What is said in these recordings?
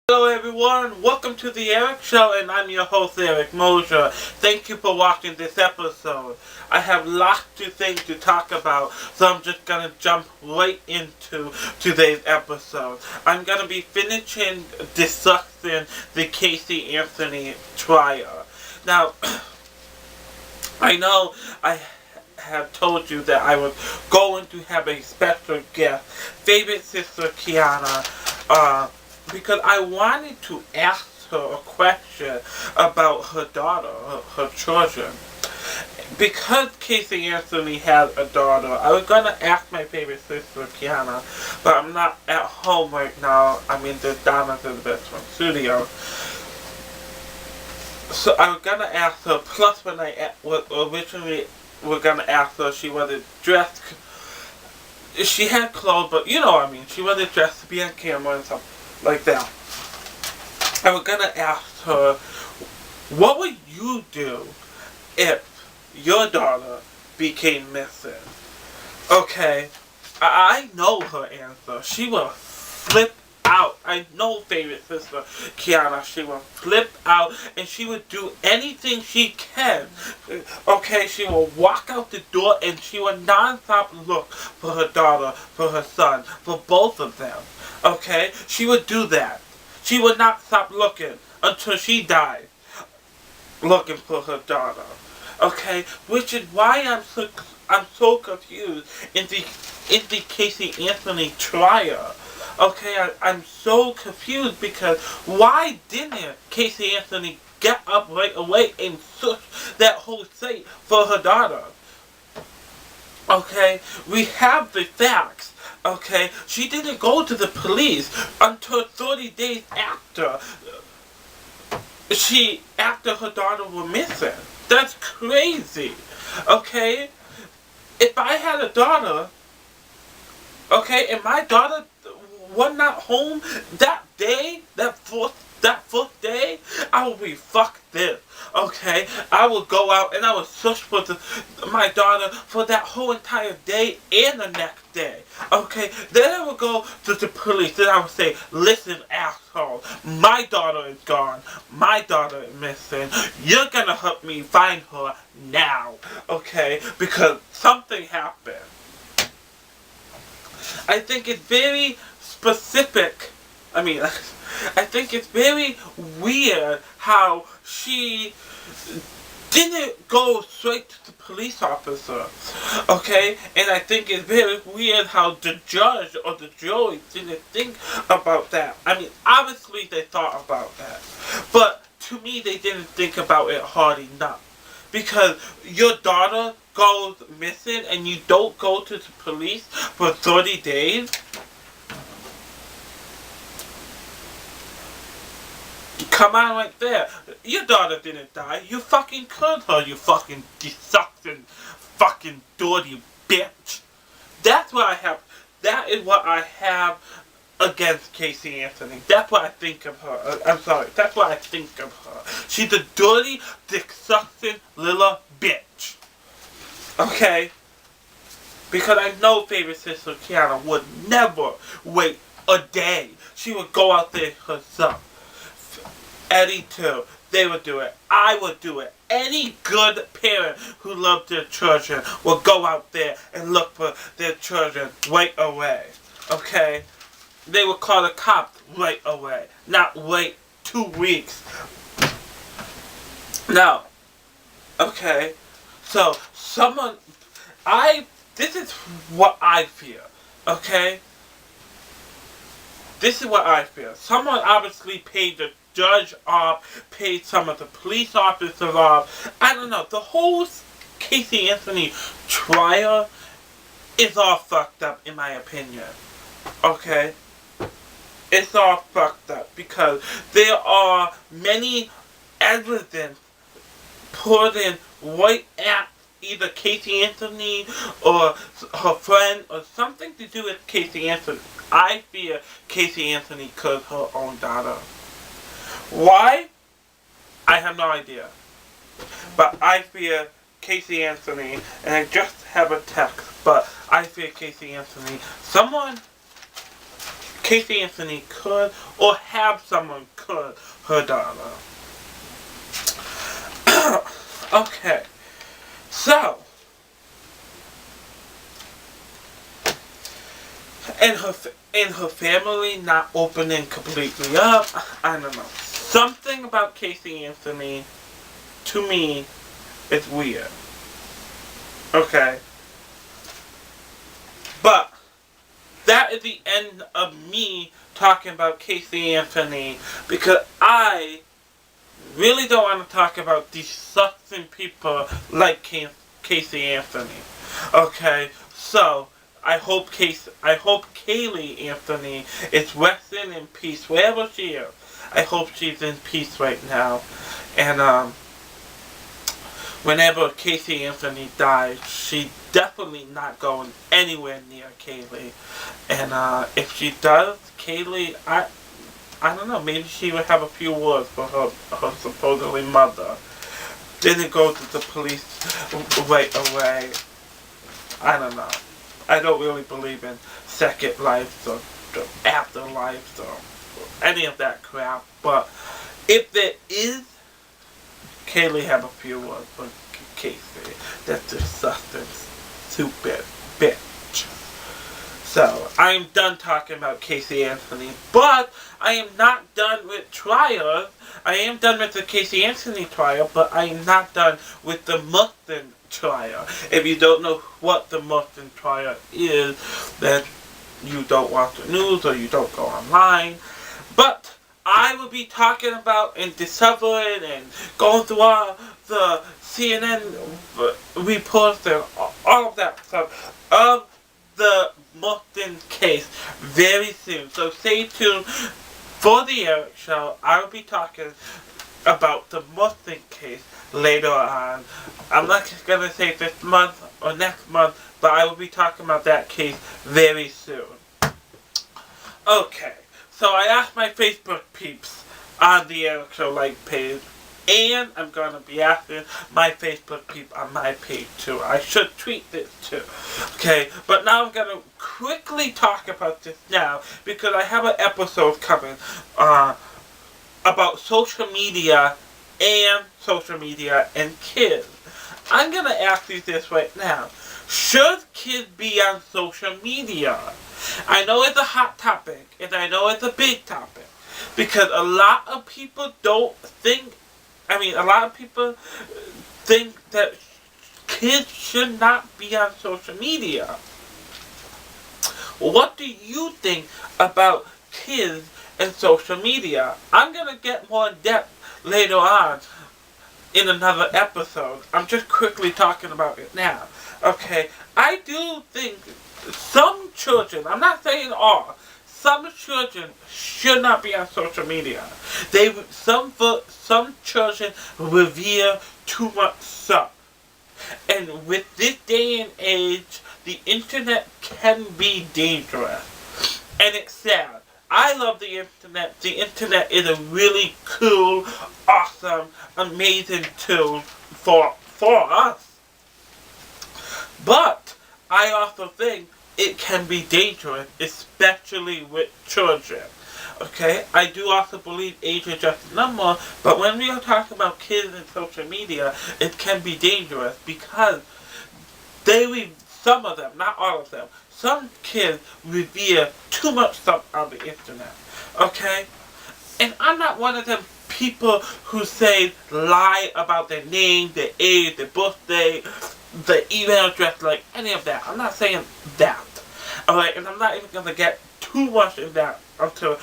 Hello everyone, welcome to the Eric Show, and I'm your host Eric Mosier. Thank you for watching this episode. I have lots of things to talk about, so I'm just gonna jump right into today's episode. I'm gonna be finishing discussing the Casey Anthony trial. Now, I know I have told you that I was going to have a special guest, favorite sister Kiana, because I wanted to ask her a question about her daughter, her children. Because Casey Anthony had a daughter, I was going to ask my favorite sister, Kiana, but I'm not at home right now. I'm in the Donna's in the Basement studio. So I was going to ask her, plus when I originally was going to ask her, she wasn't dressed. She had clothes, but you know what I mean. She wasn't dressed to be on camera and stuff like that. I was gonna ask her, what would you do if your daughter became missing? Okay, I know her answer. She will flip out. I know favorite sister Kiana. She will flip out and she would do anything she can. Okay, she will walk out the door and she will non-stop look for her daughter, for her son, for both of them. Okay, she would do that. She would not stop looking until she died, looking for her daughter. Okay, which is why I'm so confused in the Casey Anthony trial. Okay, I'm so confused because why didn't Casey Anthony get up right away and search that whole state for her daughter? Okay, we have the facts. Okay, she didn't go to the police until 30 days after her daughter was missing. That's crazy. Okay, if I had a daughter, okay, and my daughter was not home that day, that fourth day, I would be fuck this. Okay, I would go out and I would search for my daughter for that whole entire day and the next day. Okay, then I would go to the police. Then I would say, listen, asshole, my daughter is gone. My daughter is missing. You're gonna help me find her now. Okay, because something happened. I think it's very specific. I think it's very weird how she didn't go straight to the police officer. Okay? And I think it's very weird how the judge or the jury didn't think about that. Obviously they thought about that. But to me, they didn't think about it hard enough. Because your daughter goes missing and you don't go to the police for 30 days. Come on right there. Your daughter didn't die. You fucking killed her, you fucking disgusting, fucking dirty bitch. That is what I have against Casey Anthony. That's what I think of her. I'm sorry. That's what I think of her. She's a dirty, disgusting little bitch. Okay? Because I know favorite sister Kiana would never wait a day. She would go out there herself. Eddie too. They would do it. I would do it. Any good parent who loved their children will go out there and look for their children right away. Okay? They would call the cops right away. Not wait 2 weeks. Now, okay, so this is what I feel, okay? This is what I feel. Someone obviously paid the judge off, paid some of the police officers off. I don't know. The whole Casey Anthony trial is all fucked up in my opinion. Okay? It's all fucked up because there are many evidence put in right at either Casey Anthony or her friend or something to do with Casey Anthony. I fear Casey Anthony killed her own daughter. Why? I have no idea. But I fear Casey Anthony, and I just have a text, but I fear Casey Anthony. Someone Casey Anthony could or have someone could her daughter. Okay, so and her family not opening completely up. I don't know. Something about Casey Anthony, to me, is weird. Okay, but that is the end of me talking about Casey Anthony, because I really don't want to talk about disgusting people like Casey Anthony. Okay, so I hope Kaylee Anthony is resting in peace wherever she is. I hope she's in peace right now, and whenever Casey Anthony dies, she definitely not going anywhere near Kaylee. And if she does, Kaylee, I don't know, maybe she would have a few words for her supposedly mother. Didn't go to the police right away. I don't know. I don't really believe in second lives or afterlives or any of that crap. But if there is, Kaylee have a few words for Casey. That's disgusting, stupid bitch. So, I'm done talking about Casey Anthony, but I am not done with trials. I am done with the Casey Anthony trial, but I am not done with the Mustang trial. If you don't know what the Mustang trial is, then you don't watch the news or you don't go online. But I will be talking about and discovering and going through all the CNN reports and all of that stuff of the Mustang case very soon. So stay tuned for the Eric Show. I will be talking about the Mustang case later on. I'm not going to say this month or next month, but I will be talking about that case very soon. Okay, so I asked my Facebook peeps on the Eric Show like page, and I'm going to be asking my Facebook peep on my page too. I should tweet this too. Okay, but now I'm going to quickly talk about this now, because I have an episode coming about social media and kids. I'm going to ask you this right now. Should kids be on social media? I know it's a hot topic, and I know it's a big topic, because a lot of people think that kids should not be on social media. What do you think about kids and social media? I'm going to get more in depth later on in another episode. I'm just quickly talking about it now. Okay, I do think some children, I'm not saying all, some children should not be on social media. Some children revere too much stuff. And with this day and age, the internet can be dangerous. And it's sad. I love the internet. The internet is a really cool, awesome, amazing tool for us. But I also think it can be dangerous, especially with children. Okay, I do also believe age is just a number, but when we are talking about kids and social media, it can be dangerous because some of them, not all of them, some kids revere too much stuff on the internet. Okay? And I'm not one of them people who say lie about their name, their age, their birthday, the email address, like any of that. I'm not saying that. Alright, and I'm not even going to get too much in that until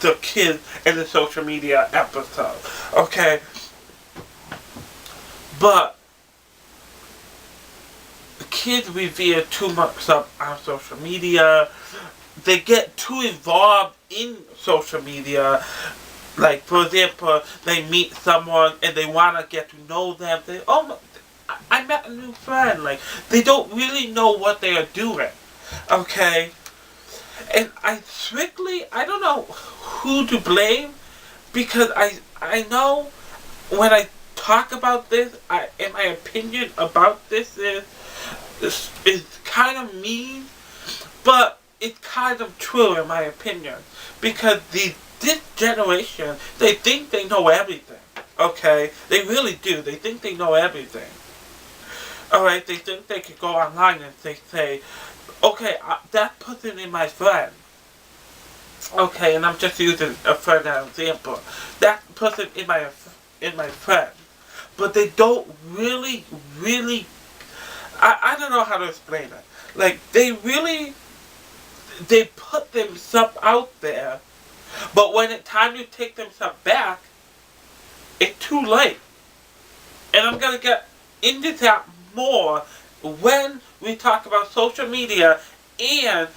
the kids and the social media episode. Okay? But kids revere too much stuff on social media. They get too involved in social media. Like, for example, they meet someone and they want to get to know them. I met a new friend. Like, they don't really know what they are doing. Okay? And I don't know who to blame, because I know when I talk about this, and my opinion about this is kind of mean, but it's kind of true in my opinion. Because this generation, they think they know everything. Okay? They really do. They think they know everything. Alright? They think they could go online and they say, okay, that person is my friend. Okay, and I'm just using a friend as an example. That person is my friend. But they don't really, I don't know how to explain it. Like, they put themselves out there, but when it's time to take themselves back, it's too late. And I'm going to get into that more when we talk about social media and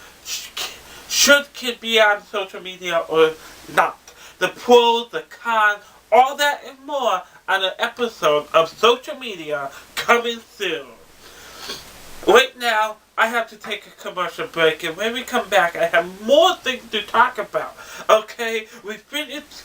should kids be on social media or not. The pros, the cons, all that and more on an episode of social media coming soon. Right now, I have to take a commercial break, and when we come back, I have more things to talk about. Okay, we finished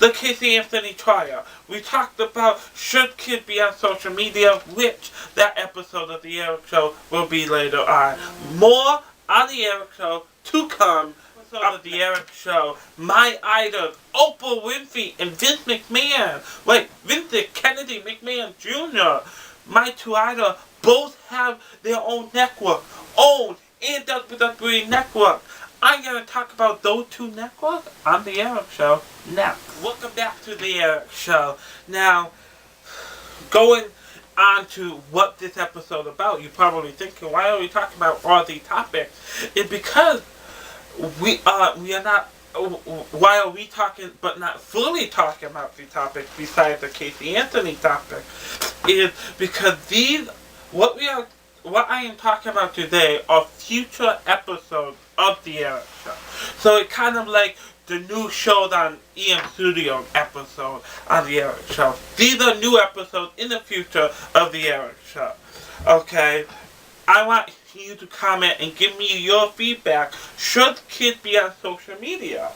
the Casey Anthony trial. We talked about should kids be on social media, which that episode of the Eric Show will be later on. More on the Eric Show to come. Of the Eric Show, my idols, Oprah Winfrey and Vince McMahon. Wait, Vincent Kennedy McMahon Jr. My two idols both have their own network, own and WWE network. I'm going to talk about those two networks on the Eric Show next. Welcome back to the Eric Show. Now, going on to what this episode is about, you're probably thinking, why are we talking about all these topics? It's because we are not, why are we talking but not fully talking about the topic besides the Casey Anthony topic, is because what I am talking about today are future episodes of the Eric Show. So it's kind of like the new shows on EM Studio episode on the Eric Show. These are new episodes in the future of the Eric Show. Okay? I want you to comment and give me your feedback. Should kids be on social media?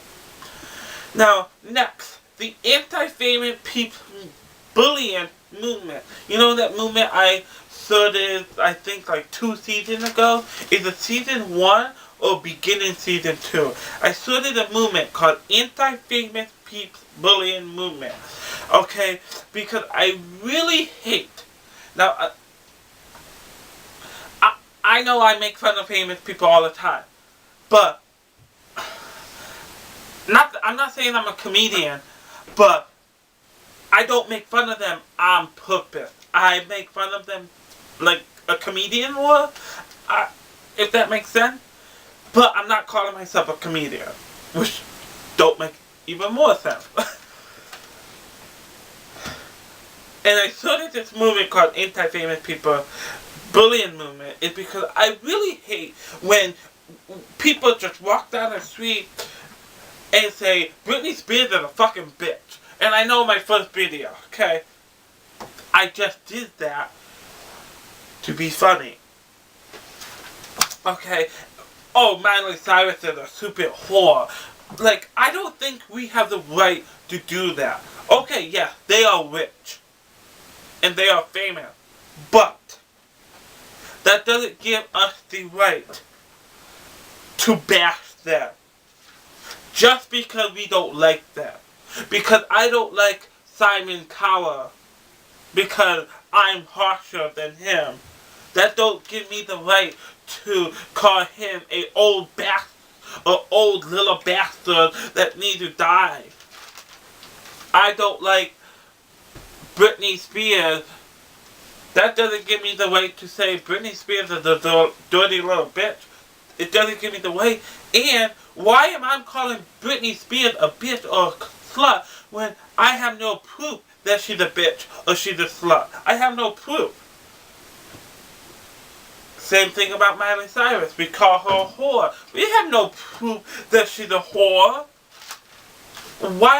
Now, next, the anti-famous Peeps bullying movement. You know that movement I started, I think, like 2 seasons ago? Is it season 1 or beginning season 2? I started a movement called Anti-Famous Peeps Bullying Movement. Okay? Because I really hate... Now, I know I make fun of famous people all the time, but I'm not saying I'm a comedian, but I don't make fun of them on purpose. I make fun of them like a comedian would, if that makes sense. But I'm not calling myself a comedian, which don't make even more sense. And I started this movement called Anti-Famous People Bullying Movement is because I really hate when people just walk down the street and say, Britney Spears is a fucking bitch. And I know my first video, okay? I just did that to be funny. Okay? Oh, Miley Cyrus is a stupid whore. Like, I don't think we have the right to do that. Okay, yeah, they are rich. And they are famous. But that doesn't give us the right to bash them. Just because we don't like them. Because I don't like Simon Cowell. Because I'm harsher than him. That don't give me the right to call him a old little bastard that needs to die. I don't like Britney Spears. That doesn't give me the right to say Britney Spears is a dirty little bitch. It doesn't give me the right. And why am I calling Britney Spears a bitch or a slut when I have no proof that she's a bitch or she's a slut? I have no proof. Same thing about Miley Cyrus. We call her a whore. We have no proof that she's a whore. Why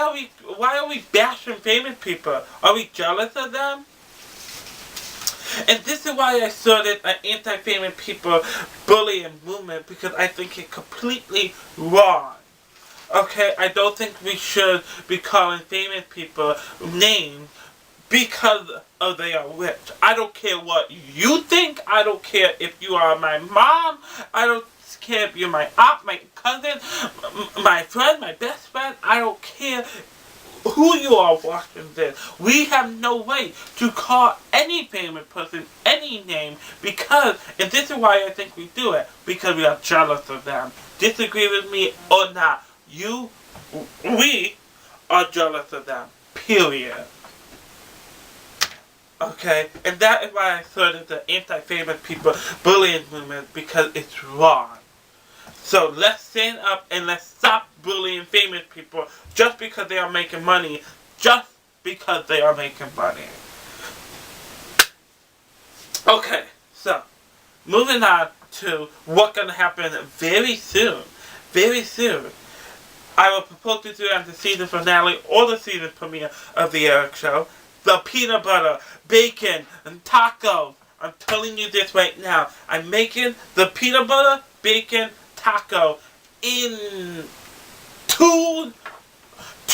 are we bashing famous people? Are we jealous of them? And this is why I started an anti-famous people bullying movement, because I think it's completely wrong. Okay, I don't think we should be calling famous people names because they are rich. I don't care what you think. I don't care if you are my mom. I don't care if you're my aunt, my cousin, my friend, my best friend. I don't care who you are watching this. We have no right to call any famous person any name because, and this is why I think we do it, because we are jealous of them. Disagree with me or not, we are jealous of them. Period. Okay? And that is why I started the anti-famous people bullying movement, because it's wrong. So let's stand up and let's stop bullying famous people just because they are making money. Just because they are making money. Okay, so moving on to what's going to happen very soon. Very soon. I will propose to do on the season finale or the season premiere of The Eric Show. The peanut butter, bacon, and tacos. I'm telling you this right now. I'm making the peanut butter, bacon, taco in two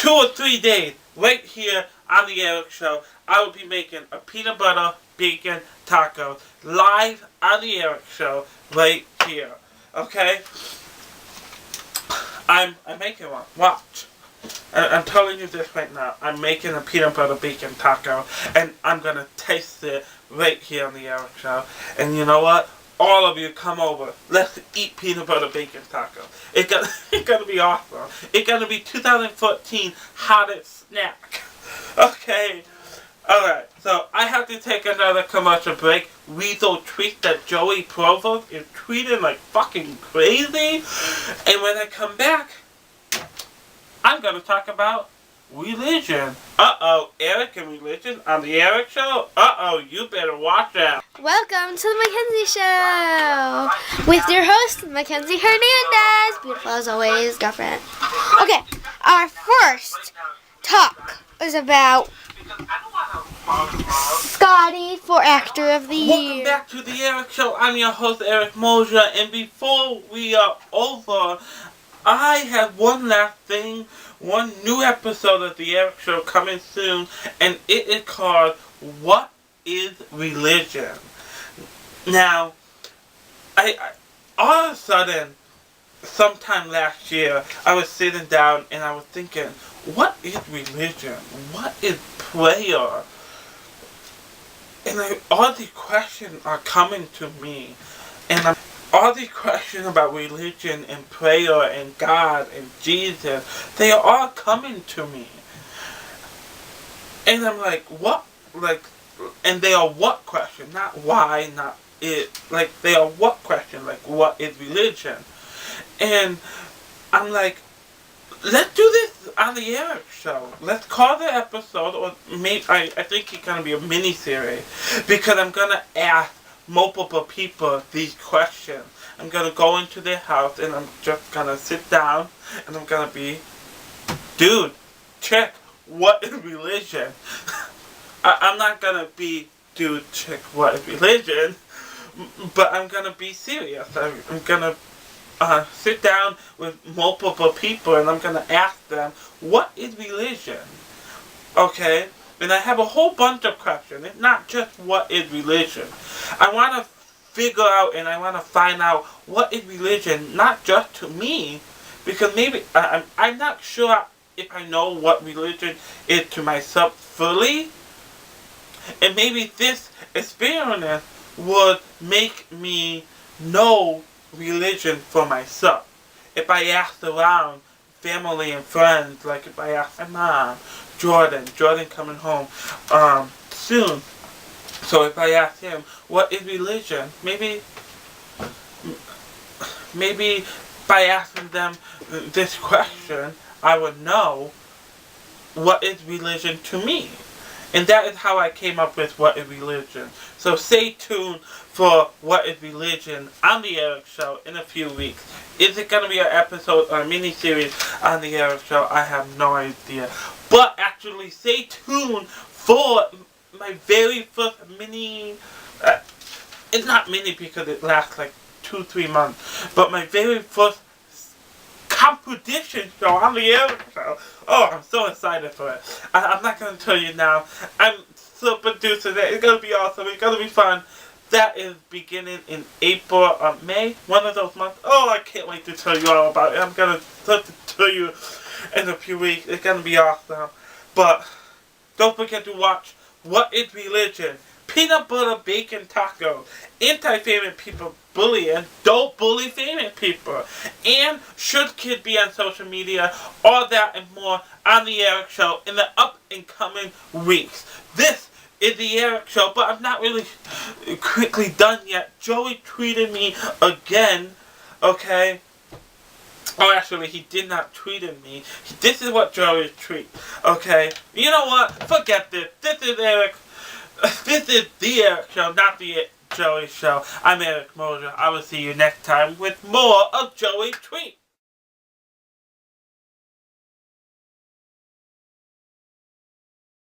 or 3 days. Right here on The Eric Show, I will be making a peanut butter, bacon, taco live on The Eric Show right here. Okay? I'm making one. Watch. I'm telling you this right now. I'm making a peanut butter bacon taco, and I'm gonna taste it right here on The Eric Show. And you know what? All of you come over. Let's eat peanut butter bacon taco. It's gonna be awesome. It's gonna be 2014 hottest snack. Okay. Alright, so I have to take another commercial break. Weasel tweets that Joey Provost is tweeting like fucking crazy. And when I come back, I'm going to talk about religion. Uh-oh, Eric and religion on The Eric Show? Uh-oh, you better watch out. Welcome to the Mackenzie Show with your host, Mackenzie Hernandez. Beautiful as always, girlfriend. Okay, our first talk is about Scotty for Actor of the Year. Welcome back to The Eric Show. I'm your host, Eric Mosier. And before we are over, I have one last thing, one new episode of The Eric Show coming soon, and it is called What is Religion? Now, I all of a sudden, sometime last year, I was sitting down and I was thinking, what is religion? What is prayer? And all these questions are coming to me, and all these questions about religion and prayer and God and Jesus, they are all coming to me. And I'm like, what? Like, and they are what question? Not why, not it. Like, they are what question? Like, what is religion? And I'm like, let's do this on The Eric Show. Let's call the episode, or maybe, I think it's going to be a mini-series, because I'm going to ask multiple people these questions. I'm going to go into their house and I'm just going to sit down and I'm going to be, dude, check, what is religion? I'm not going to be, dude, check, what is religion? But I'm going to be serious. I'm going to sit down with multiple people and I'm going to ask them, what is religion? Okay? And I have a whole bunch of questions. It's not just what is religion. I want to figure out and I want to find out what is religion, not just to me, because maybe I'm not sure if I know what religion is to myself fully. And maybe this experience would make me know religion for myself. If I asked around family and friends, like if I asked my mom, Jordan coming home soon. So if I ask him, what is religion? Maybe by asking them this question, I would know what is religion to me. And that is how I came up with what is religion. So stay tuned for what is religion on The Eric Show in a few weeks. Is it going to be an episode or a mini-series on The Eric Show? I have no idea. But actually stay tuned for my very first mini, it's not mini because it lasts like 2-3 months, but my very first competition show on The Eric Show. Oh, I'm so excited for it. I'm not going to tell you now. I'm still producing it. It's going to be awesome. It's going to be fun. That is beginning in April or May, one of those months. Oh, I can't wait to tell you all about it. I'm going to tell you in a few weeks. It's going to be awesome. But don't forget to watch What is Religion? Peanut butter bacon tacos. Anti-famous people bully and don't bully famous people. And should kids be on social media? All that and more on the Eric Show in the up and coming weeks. This is the Eric Show, but I'm not really quickly done yet. Joey tweeted me again, okay? Oh, actually, he did not tweet at me. This is what Joey tweet, okay? You know what? Forget this. This is Eric. This is the Eric Show, not the Joey Show. I'm Eric Moser. I will see you next time with more of Joey Tweet.